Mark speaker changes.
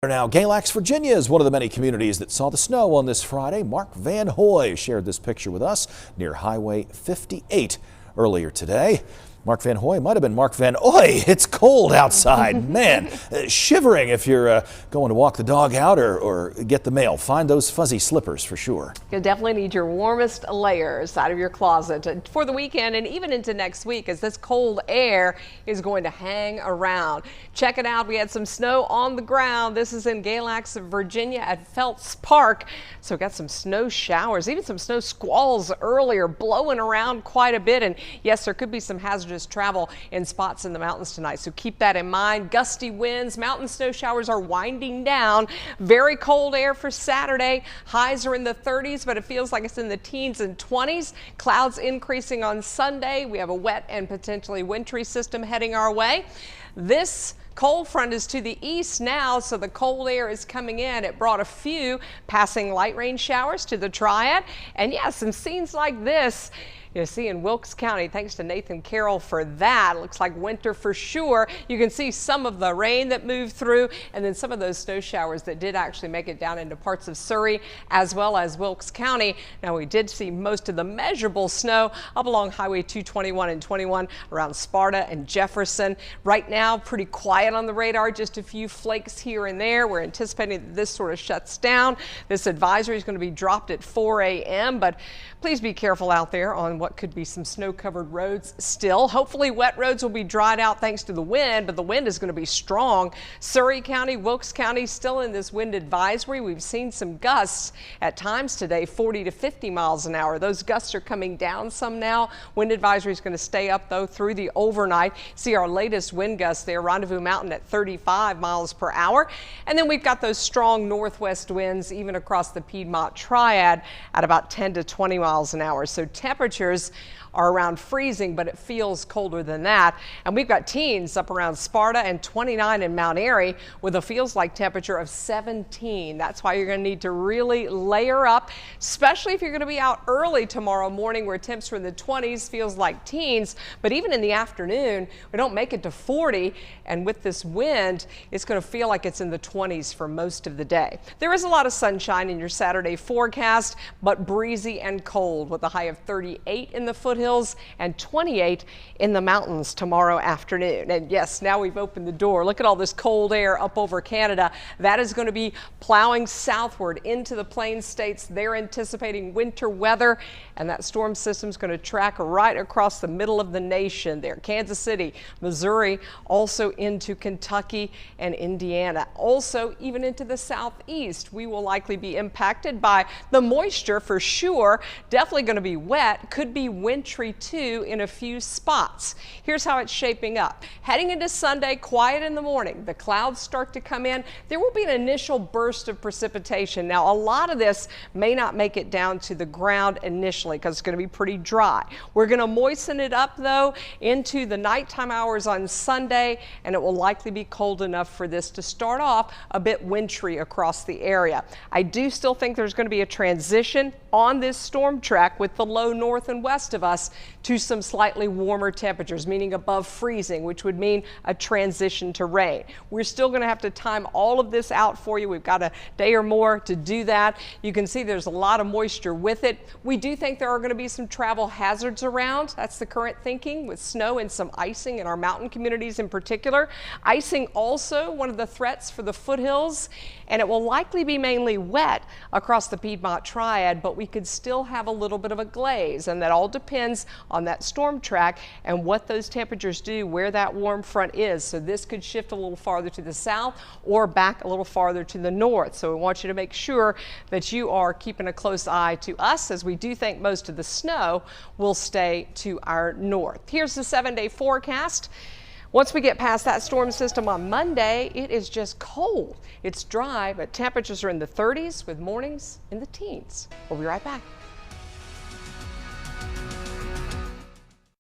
Speaker 1: Now, Galax, Virginia is one of the many communities that saw the snow on this Friday. Mark Van Hoy shared this picture with us near Highway 58 earlier today. Mark Van Hoy might have been Mark Van Oy. It's cold outside. Man, shivering if you're going to walk the dog out or get the mail. Find those fuzzy slippers for sure.
Speaker 2: You'll definitely need your warmest layers out of your closet for the weekend and even into next week, as this cold air is going to hang around. Check it out. We had some snow on the ground. This is in Galax, Virginia at Phelps Park. So we got some snow showers, even some snow squalls earlier, blowing around quite a bit. And yes, there could be some hazardous travel in spots in the mountains tonight, so keep that in mind. Gusty winds, mountain snow showers are winding down. Very cold air for Saturday. Highs are in the 30s, but it feels like it's in the teens and 20s. Clouds increasing on Sunday. We have a wet and potentially wintry system heading our way. This cold front is to the east now, so the cold air is coming in. It brought a few passing light rain showers to the Triad, and yeah, some scenes like this you see in Wilkes County. Thanks to Nathan Carroll for that. Looks like winter for sure. You can see some of the rain that moved through, and then some of those snow showers that did actually make it down into parts of Surrey as well as Wilkes County. Now, we did see most of the measurable snow up along Highway 221 and 21 around Sparta and Jefferson. Right now, pretty quiet on the radar, just a few flakes here and there. We're anticipating that this sort of shuts down. This advisory is going to be dropped at 4 a.m., but please be careful out there on what could be some snow-covered roads still. Hopefully wet roads will be dried out thanks to the wind, but the wind is going to be strong. Surrey County, Wilkes County still in this wind advisory. We've seen some gusts at times today, 40 to 50 miles an hour. Those gusts are coming down some now. Wind advisory is going to stay up though through the overnight. See our latest wind gusts there, Rendezvous Mountain at 35 miles per hour. And then we've got those strong northwest winds even across the Piedmont Triad at about 10 to 20 miles an hour. So temperatures are around freezing, but it feels colder than that. And we've got teens up around Sparta and 29 in Mount Airy with a feels like temperature of 17. That's why you're going to need to really layer up, especially if you're going to be out early tomorrow morning where temps are in the 20s, feels like teens. But even in the afternoon, we don't make it to 40. And with this wind, it's going to feel like it's in the 20s for most of the day. There is a lot of sunshine in your Saturday forecast, but breezy and cold with a high of 38 in the foothills and 28 in the mountains tomorrow afternoon. And yes, now we've opened the door. Look at all this cold air up over Canada. That is going to be plowing southward into the Plains states. They're anticipating winter weather, and that storm system is going to track right across the middle of the nation there. Kansas City, Missouri, also into Kentucky and Indiana. Also, even into the southeast, we will likely be impacted by the moisture for sure. Definitely going to be wet, could be wintry too in a few spots. Here's how it's shaping up. Heading into Sunday, quiet in the morning. The clouds start to come in. There will be an initial burst of precipitation. Now, a lot of this may not make it down to the ground initially because it's going to be pretty dry. We're going to moisten it up though into the nighttime hours on Sunday, and it will likely be cold enough for this to start off a bit wintry across the area. I do still think there's going to be a transition on this storm track with the low north and west of us to some slightly warmer temperatures, meaning above freezing, which would mean a transition to rain. We're still going to have to time all of this out for you. We've got a day or more to do that. You can see there's a lot of moisture with it. We do think there are going to be some travel hazards around. That's the current thinking, with snow and some icing in our mountain communities in particular. Icing also one of the threats for the foothills, and it will likely be mainly wet across the Piedmont Triad, but we could still have a little bit of a glaze, and that all depends on that storm track and what those temperatures do where that warm front is. So this could shift a little farther to the south or back a little farther to the north. So we want you to make sure that you are keeping a close eye to us, as we do think most of the snow will stay to our north. Here's the 7-day forecast. Once we get past that storm system on Monday, it is just cold. It's dry, but temperatures are in the 30s with mornings in the teens. We'll be right back.